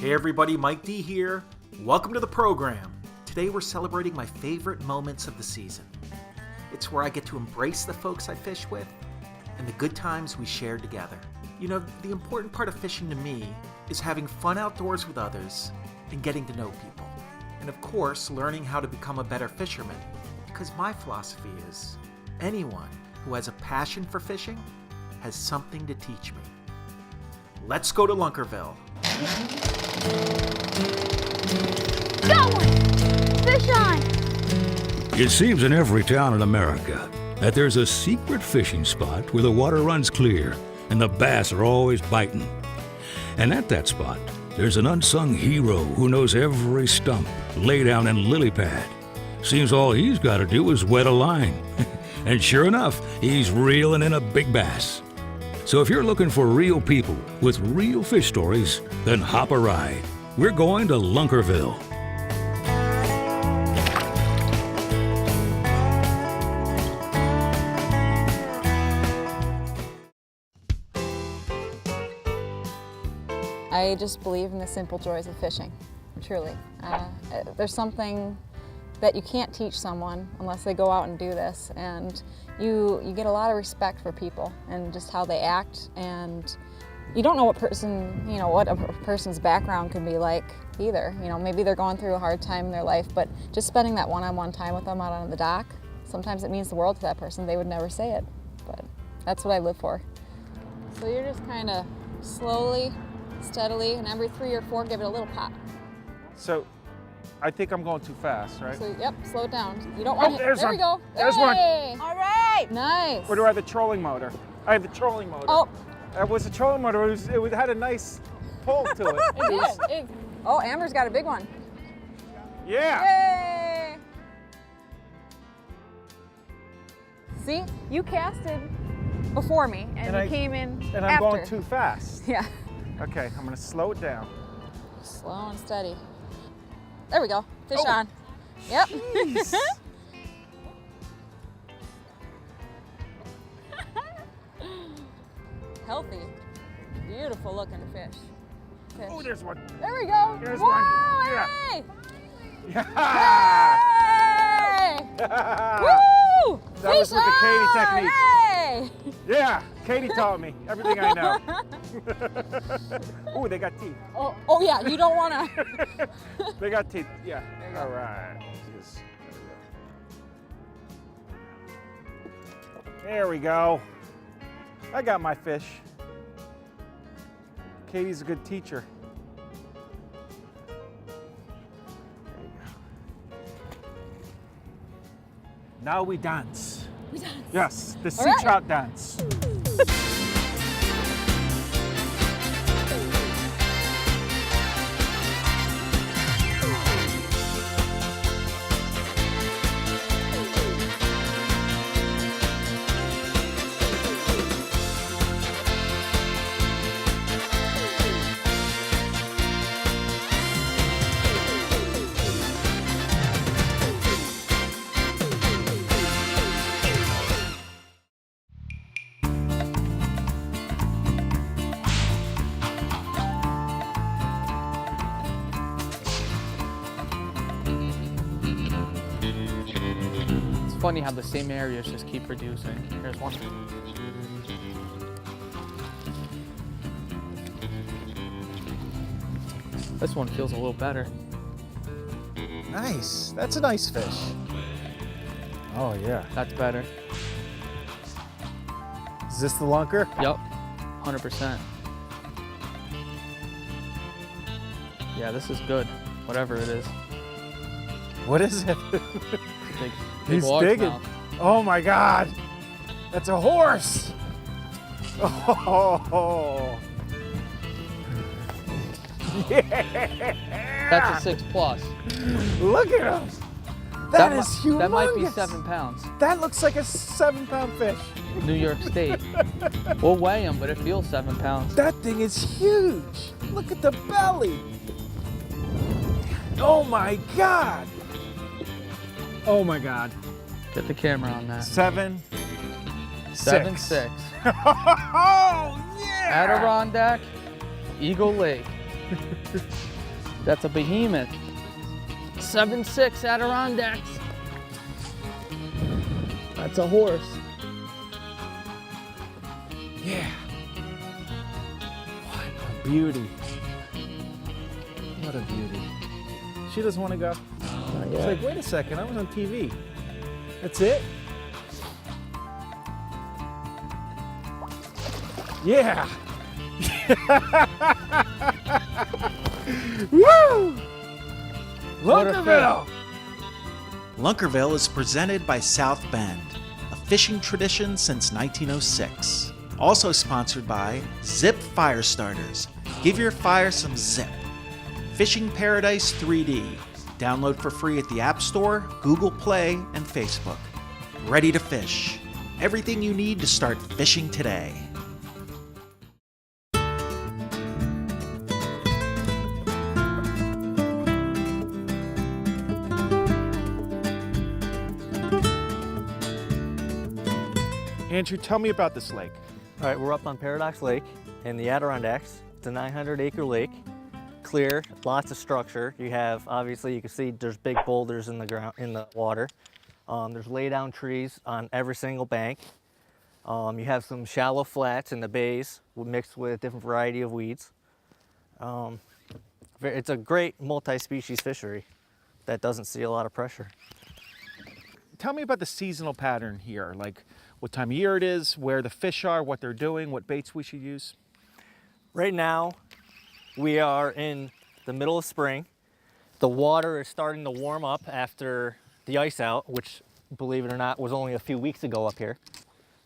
Hey everybody, Mike D here. Welcome to the program. Today we're celebrating my favorite moments of the season. It's where I get to embrace the folks I fish with and the good times we shared together. You know, the important part of fishing to me is having fun outdoors with others and getting to know people. And of course, learning how to become a better fisherman, because my philosophy is anyone who has a passion for fishing has something to teach me. Let's go to Lunkerville. Got one! Fish on! It seems in every town in America that there's a secret fishing spot where the water runs clear and the bass are always biting. And at that spot, there's an unsung hero who knows every stump, laydown, and lily pad. Seems all he's got to do is wet a line. And sure enough, he's reeling in a big bass. So if you're looking for real people with real fish stories, then hop a ride. We're going to Lunkerville. I just believe in the simple joys of fishing, truly. There's something that you can't teach someone unless they go out and do this, and you get a lot of respect for people and just how they act, and you don't know what a person's background could be like either. You know, maybe they're going through a hard time in their life, but just spending that one-on-one time with them out on the dock, sometimes it means the world to that person. They would never say it, but that's what I live for. So you're just kind of slowly, steadily, and every 3 or 4, give it a little pop. So, I think I'm going too fast, right? So, yep, slow it down. You don't want to. There's there one. we go. There's hey! one. All right. Nice. Or do I have the trolling motor? I have the trolling motor. Oh. That was the trolling motor. It had a nice pull to it. It did. Oh, Amber's got a big one. Yeah. Yay! See, you casted before me, and you came in And I'm after. going too fast. Yeah. Okay, I'm going to slow it down. Slow and steady. There we go. Fish Oh. on. Yep. Jeez. Healthy, beautiful looking fish. Oh, there's one. There we go. There's Whoa, one. Yeah. Hey! Yeah. Hey! Woo! That was Fish with the Katie on! technique. Hey! Yeah, Katie taught me everything I know. Ooh, they got teeth. Oh yeah, you don't want to. They got teeth, yeah. There you go. All right. Yes. There we go. I got my fish. Katie's a good teacher. There you go. Now we dance. We dance. Yes, the sea right. trout dance. Funny how the same areas just keep producing. Here's one. This one feels a little better. Nice. That's a nice fish. Oh, yeah. That's better. Is this the lunker? Yep, 100%. Yeah, this is good, whatever it is. What is it? Big He's largemouth. digging. Oh my God. That's a horse. Oh. Yeah. That's a 6+. Look at him. That is humongous. That might be 7 pounds. That looks like a 7-pound fish. New York State. We'll weigh him, but it feels 7 pounds. That thing is huge. Look at the belly. Oh my God. Oh my God. Get the camera on that. 7, 7-6. Oh yeah. Adirondack, Eagle Lake. That's a behemoth. 7'6" Adirondacks. That's a horse. Yeah. What a beauty. What a beauty. She doesn't want to go. It's like, wait a second, I was on TV. That's it? Yeah. Woo! Lunkerville! Lunkerville is presented by South Bend, a fishing tradition since 1906. Also sponsored by Zip Fire Starters. Give your fire some zip. Fishing Paradise 3D. Download for free at the App Store, Google Play, and Facebook. Ready to fish. Everything you need to start fishing today. Andrew, tell me about this lake. All right, we're up on Paradox Lake in the Adirondacks. It's a 900-acre lake, clear, lots of structure. You have, obviously, you can see there's big boulders in the ground, in the water. There's lay-down trees on every single bank. You have some shallow flats in the bays mixed with a different variety of weeds. It's a great multi-species fishery that doesn't see a lot of pressure. Tell me about the seasonal pattern here, like what time of year it is, where the fish are, what they're doing, what baits we should use. Right now, we are in the middle of spring. The water is starting to warm up after the ice out, which, believe it or not, was only a few weeks ago up here.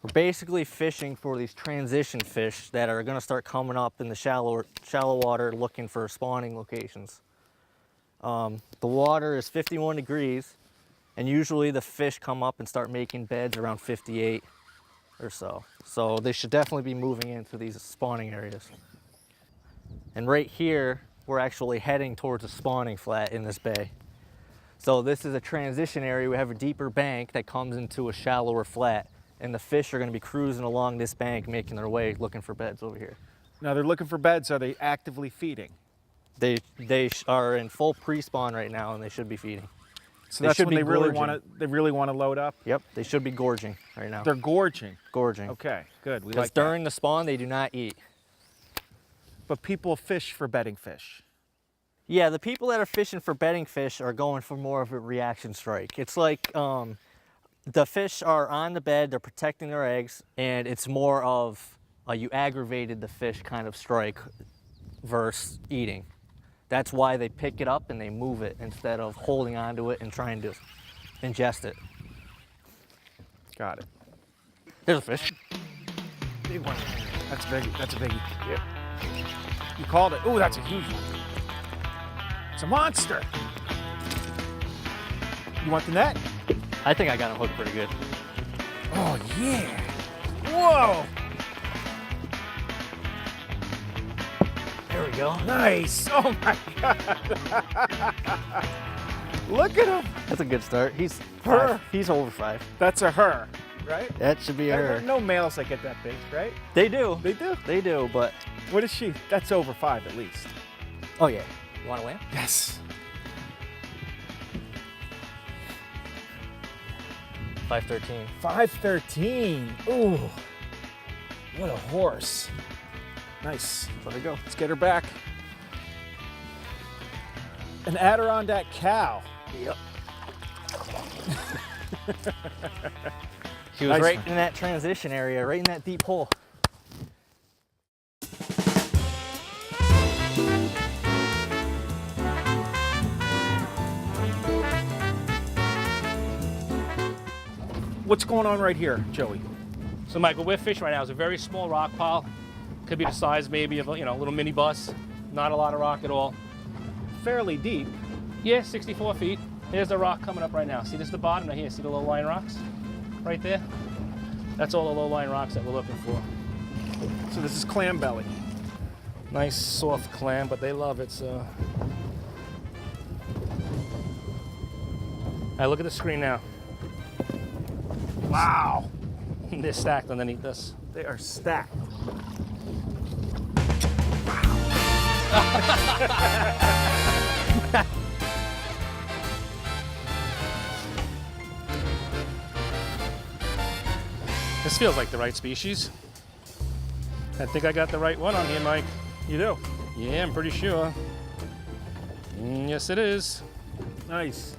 We're basically fishing for these transition fish that are going to start coming up in the shallow water looking for spawning locations. The water is 51 degrees, and usually the fish come up and start making beds around 58 or so. So they should definitely be moving into these spawning areas. And right here, we're actually heading towards a spawning flat in this bay. So this is a transition area. We have a deeper bank that comes into a shallower flat, and the fish are going to be cruising along this bank, making their way, looking for beds over here. Now they're looking for beds. Are they actively feeding? They are in full pre-spawn right now, and they should be feeding. So that's when they really want to load up? Yep, they should be gorging right now. They're gorging? Gorging. Okay, good. We Because like that. during the spawn, they do not eat. But people fish for bedding fish. Yeah, the people that are fishing for bedding fish are going for more of a reaction strike. It's like the fish are on the bed, they're protecting their eggs, and it's more of you aggravated the fish kind of strike versus eating. That's why they pick it up and they move it instead of holding onto it and trying to ingest it. Got it. There's a fish. Big one. That's a biggie. That's a biggie. Yep. You called it. Ooh, that's a huge one. It's a monster. You want the net? I think I got him hooked pretty good. Oh, yeah. Whoa. There we go. Nice. Oh, my God. Look at him. That's a good start. He's Her. 5. He's over 5. That's a her, right? That should be There her. are no males that get that big, right? They do. They do. They do, but... What is she? That's over 5 at least. Oh, yeah. You want to win? Yes. 513. 513. Ooh. What a horse. Nice. Let her go. Let's get her back. An Adirondack cow. Yep. She was Nice right one. in that transition area, right in that deep hole. What's going on right here, Joey? So Michael, we're fishing right now. It's a very small rock pile. Could be the size maybe of a little mini bus. Not a lot of rock at all. Fairly deep. Yeah, 64 feet. Here's the rock coming up right now. See, this is the bottom right here. See the low-lying rocks? Right there? That's all the low-lying rocks that we're looking for. So this is clam belly. Nice soft clam, but they love it, so. All right, look at the screen now. Wow. They're stacked underneath us. They are stacked. This feels like the right species. I think I got the right one on here, Mike. You do? Yeah, I'm pretty sure. Yes, it is. Nice.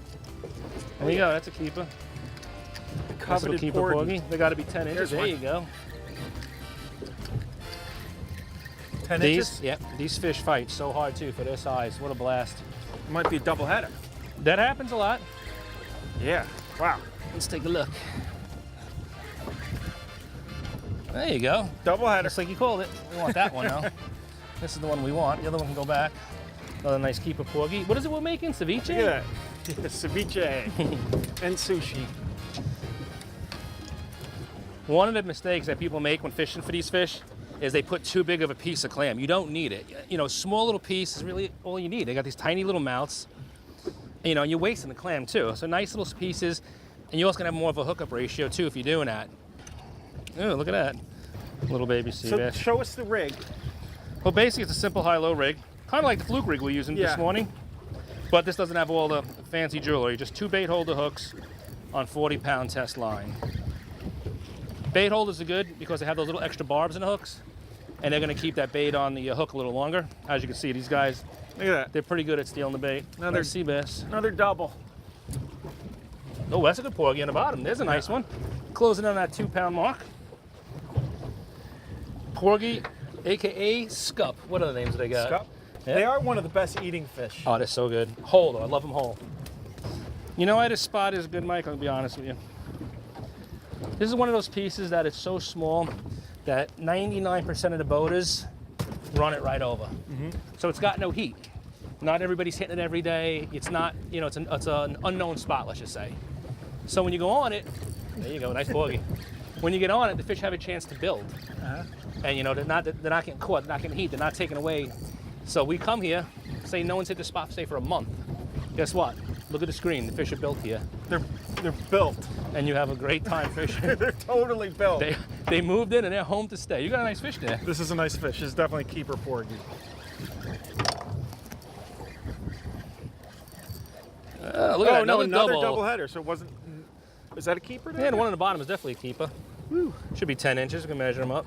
There you go, that's a keeper. The Nice little coveted keeper porgy. porgy. They gotta be 10 inches. There's There one. you go. 10 These, inches? yep, these fish fight so hard too for their size. What a blast. Might be a double header. That happens a lot. Yeah. Wow. Let's take a look. There you go. Double header. Just like you called it. We want that one now. This is the one we want. The other one can go back. Another nice keeper porgy. What is it we're making? Ceviche? Look at that. Yeah, ceviche and sushi. One of the mistakes that people make when fishing for these fish is they put too big of a piece of clam. You don't need it. You know, small little piece is really all you need. They got these tiny little mouths. You know, and you're wasting the clam too. So nice little pieces, and you're also gonna have more of a hookup ratio too if you're doing that. Oh, look at that. Little baby sea So bass. show us the rig. Well, basically it's a simple high-low rig. Kind of like the fluke rig we're using this Yeah. morning. But this doesn't have all the fancy jewelry. Just 2 bait holder hooks on 40-pound test line. Bait holders are good because they have those little extra barbs in the hooks, and they're gonna keep that bait on the hook a little longer. As you can see, these guys, Look at that. they're pretty good at stealing the bait. Another- Nice sea bass. Another double. Oh, that's a good porgy on the bottom. There's a nice one. Closing on that 2-pound mark. Porgy, AKA Scup. What other names do they got? Scup. Yeah. They are one of the best eating fish. Oh, they're so good. Whole, though. I love them whole. You know why this spot is good, Mike? I'll be honest with you. This is one of those pieces that is so small that 99% of the boaters run it right over. So it's got no heat. Not everybody's hitting it every day. It's not, you know, it's an unknown spot, let's just say. So when you go on it, there you go, nice porgy. When you get on it, the fish have a chance to build. And you know, they're not getting caught, they're not getting heat, they're not taken away. So we come here, say no one's hit the spot, say for a month. Guess what? Look at the screen, the fish are built here. They're built. And you have a great time fishing. They're totally built. They moved in and they're home to stay. You got a nice fish there. This is a nice fish. This is definitely keeper porgy. Look at that, no, another double. double header. So it wasn't. Is that a keeper? Yeah, the one on the bottom is definitely a keeper. Woo. Should be 10 inches. We can measure them up.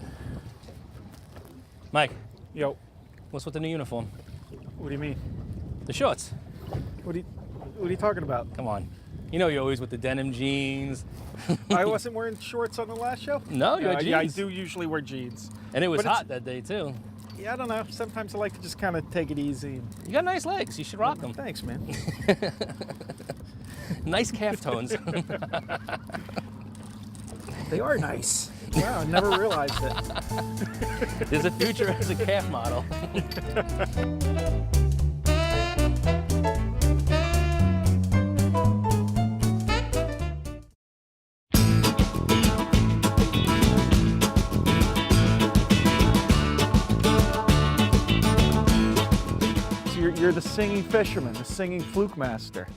Mike, Yo, what's with the new uniform? what do you mean? The shorts. What are you talking about? Come on. You know you're always with the denim jeans. I wasn't wearing shorts on the last show. No, you had Yeah, I jeans. do usually wear jeans. And it was But it's- hot that day too. Yeah, I don't know. Sometimes I like to just kind of take it easy. You got nice legs. You should rock them. Thanks, man. Nice calf tones. They are nice. Wow, I never realized it. There's a future as a calf model. So you're the singing fisherman, the singing Flukemaster.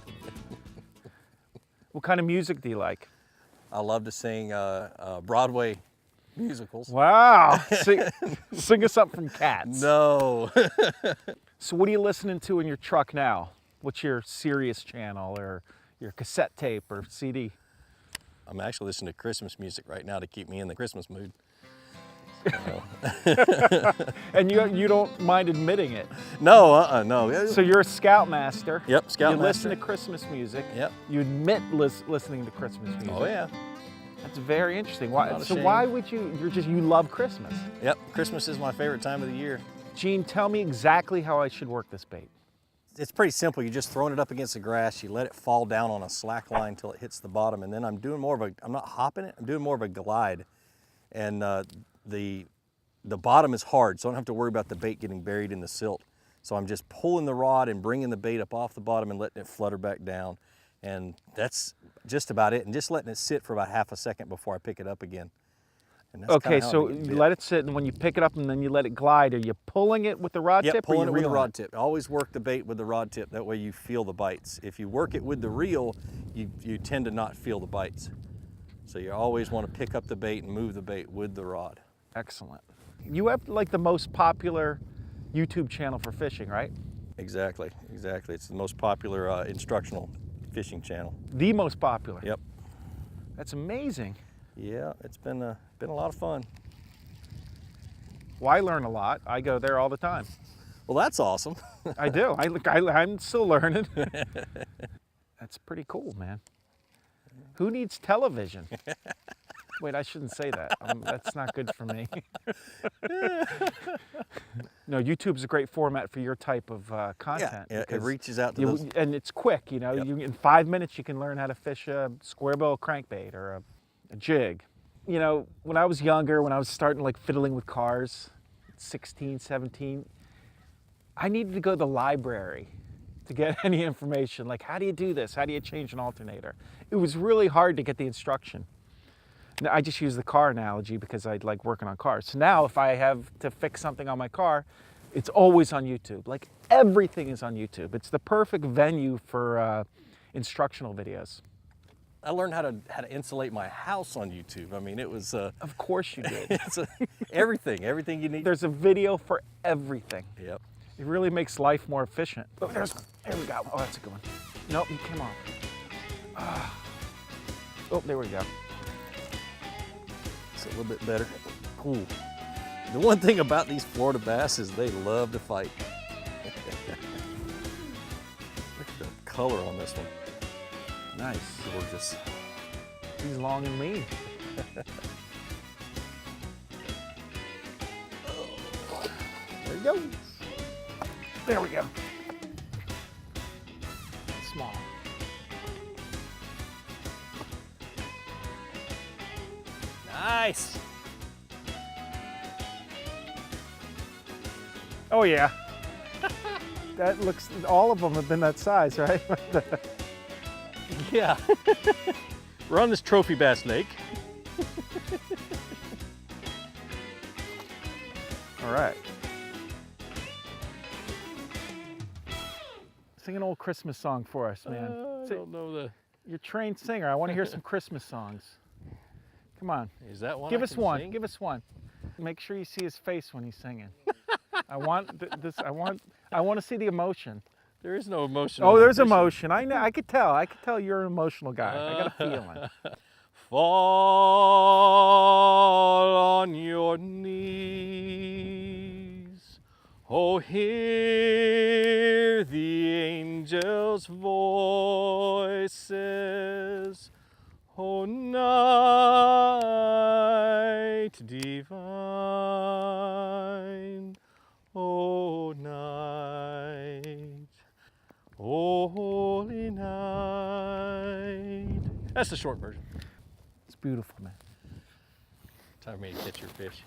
What kind of music do you like? I love to sing Broadway musicals. Wow. Sing us up from Cats. No. So what are you listening to in your truck now? What's your Sirius channel or your cassette tape or CD? I'm actually listening to Christmas music right now to keep me in the Christmas mood. And you don't mind admitting it. No, no. So you're a Scoutmaster. Yep, You Scoutmaster. listen to Christmas music. Yep. You admit listening to Christmas music. Oh yeah. That's very interesting. Not Why? So ashamed. why would you? You love Christmas. Yep. Christmas is my favorite time of the year. Gene, tell me exactly how I should work this bait. It's pretty simple. You're just throwing it up against the grass. You let it fall down on a slack line until it hits the bottom, and then I'm doing more of a. I'm not hopping it. I'm doing more of a glide, and the bottom is hard, so I don't have to worry about the bait getting buried in the silt. So I'm just pulling the rod and bringing the bait up off the bottom and letting it flutter back down, and that's just about it. And just letting it sit for about half a second before I pick it up again. And that's Okay, kinda how so I get you bit. let it sit, and when you pick it up and then you let it glide, are you pulling it with the rod Yep, tip? pulling or it you with the reeling rod tip. Always work the bait with the rod tip. That way you feel the bites. If you work it with the reel, you tend to not feel the bites. So you always want to pick up the bait and move the bait with the rod. Excellent. You have like the most popular YouTube channel for fishing, right? Exactly, exactly. It's the most popular instructional fishing channel. The most popular. Yep. That's amazing. Yeah, it's been a lot of fun. Well, I learn a lot. I go there all the time. Well, that's awesome. I do. I'm still learning. That's pretty cool, man. Who needs television? Wait, I shouldn't say that. That's not good for me. No, YouTube's a great format for your type of content. Yeah, it reaches out to you, those. and it's quick. You know, Yep. in 5 minutes you can learn how to fish a square bill crankbait or a jig. You know, when I was younger, when I was starting like fiddling with cars, 16, 17, I needed to go to the library to get any information. Like, how do you do this? How do you change an alternator? It was really hard to get the instruction. Now, I just use the car analogy because I like working on cars. So now if I have to fix something on my car, it's always on YouTube. Like everything is on YouTube. It's the perfect venue for instructional videos. I learned how to insulate my house on YouTube. I mean, it was. Of course you did. It's everything you need. There's a video for everything. Yep. It really makes life more efficient. Oh, there we go. Oh, that's a good one. Nope, he came off. Oh, there we go. It's a little bit better. Cool. The one thing about these Florida bass is they love to fight. Look at the color on this one. Nice. Gorgeous. He's long and lean. There he goes. There we go. Small. Nice. Oh yeah. That looks, all of them have been that size, right? Yeah. We're on this trophy bass lake. All right. Sing an old Christmas song for us, man. I don't know the. You're a trained singer. I want to hear some Christmas songs. Come on. Is that one? Give I us can one. sing? Give us one. Make sure you see his face when he's singing. I want this. I want to see the emotion. There is no emotion. Oh, there's emotion. I know. I could tell. I could tell you're an emotional guy. I got a feeling. Fall on your knees. Oh, hear the angels' voices. Oh, night divine. Oh, night. Oh, holy night. That's the short version. It's beautiful, man. Time for me to catch your fish.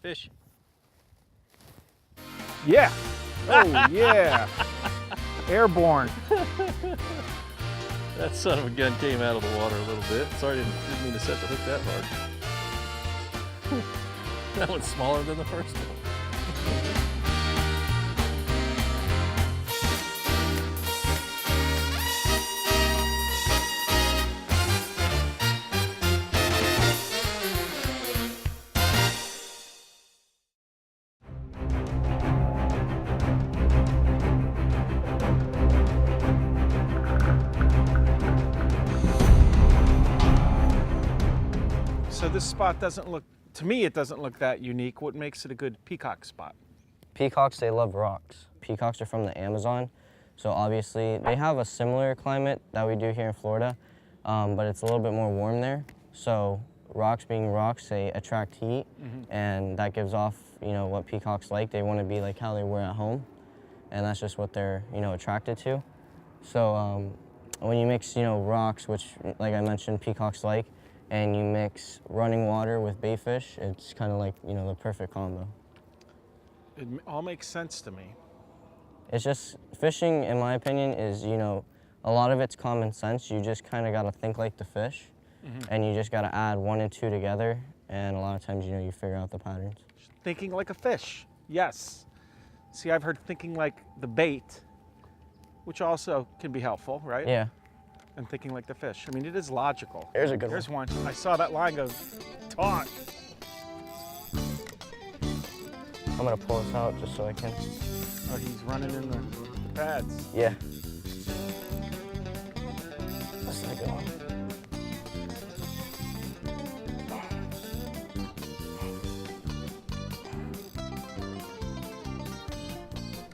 Fish. Yeah. Oh, yeah. Airborne. That son of a gun came out of the water a little bit. Sorry, didn't mean to set the hook that hard. That one's smaller than the first one. So this spot doesn't look, to me it doesn't look that unique. What makes it a good peacock spot? Peacocks, they love rocks. Peacocks are from the Amazon, so obviously they have a similar climate that we do here in Florida, but it's a little bit more warm there. So rocks being rocks, they attract heat, and that gives off, you know, what peacocks like. They want to be like how they were at home, and that's just what they're, you know, attracted to. So when you mix, you know, rocks, which, like I mentioned, peacocks like, and you mix running water with bait fish, it's kind of like, you know, the perfect combo. It all makes sense to me. It's just, fishing, in my opinion, is, you know, a lot of it's common sense. You just kind of got to think like the fish, and you just got to add 1 and 2 together, and a lot of times, you know, you figure out the patterns. Thinking like a fish, yes. See, I've heard thinking like the bait, which also can be helpful, right? Yeah. And thinking like the fish. I mean, it is logical. There's a good There's one. I saw that line go taut. I'm gonna pull this out just so I can. Oh, he's running in the pads. Yeah. That's a good one.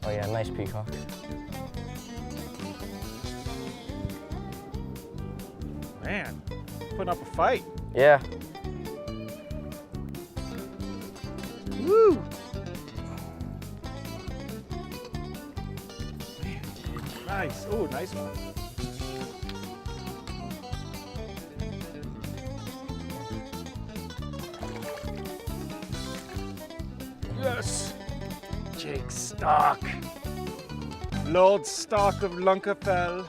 Oh yeah, nice peacock. Man, putting up a fight. Yeah. Woo! Nice. Ooh, nice one. Yes! Jake Stark. Lord Stark of Lunkerfell.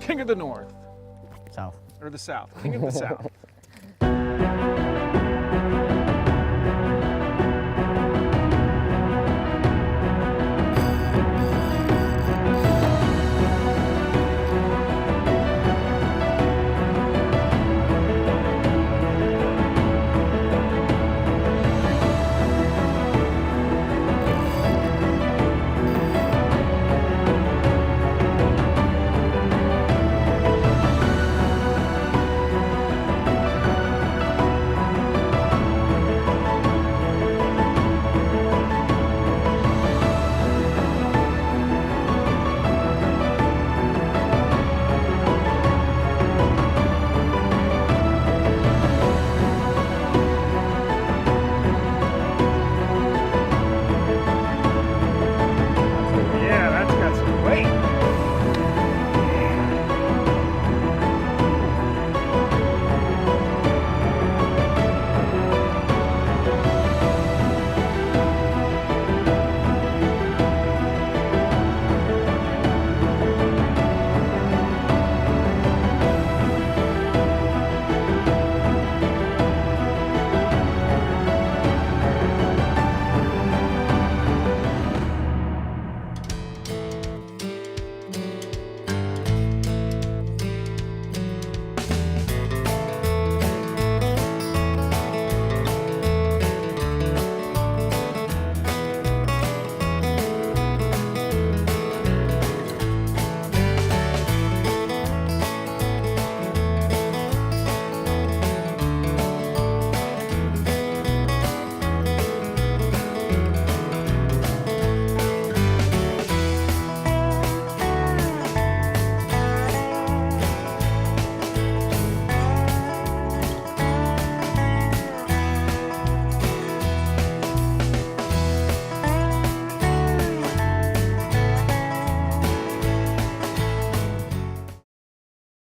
King of the North. South. Or the South. King of the South.